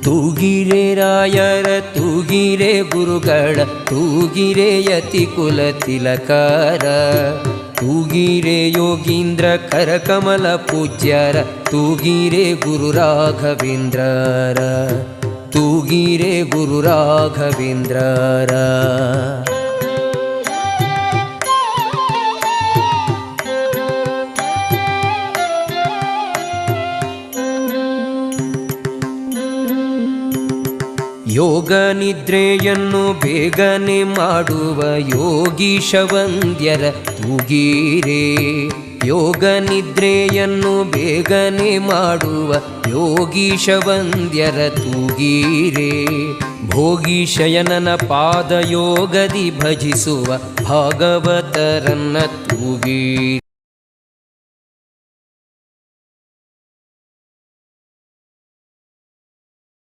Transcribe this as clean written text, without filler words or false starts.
ತೂಗಿರೆ ರಾಯರ ತೂಗಿರೆ ಗುರುಗಳ ತೂಗಿರೆ ಯತಿ ಕುಲ ತಿಲಕಾರ ತೂಗಿರೆ ಯೋಗೀಂದ್ರ ಕರಕಮಲ ಪೂಜ್ಯರ ತೂಗಿರೆ ಗುರು ರಾಘವೇಂದ್ರರ ತೂಗಿರೆ ಗುರು ರಾಘವೇಂದ್ರರ. ಯೋಗ ನಿದ್ರೆಯನ್ನು ಬೇಗನೆ ಮಾಡುವ ಯೋಗೀಶ ವಂದ್ಯರ ತೂಗಿರೆ ಯೋಗ ನಿದ್ರೆಯನ್ನು ಬೇಗನೆ ಮಾಡುವ ಯೋಗೀಶ ವಂದ್ಯರ ತೂಗಿರೆ ಭೋಗೀಶಯನನ ಪಾದಯೋಗದಿ ಭಜಿಸುವ ಭಾಗವತರನ್ನ ತೂಗಿರೆ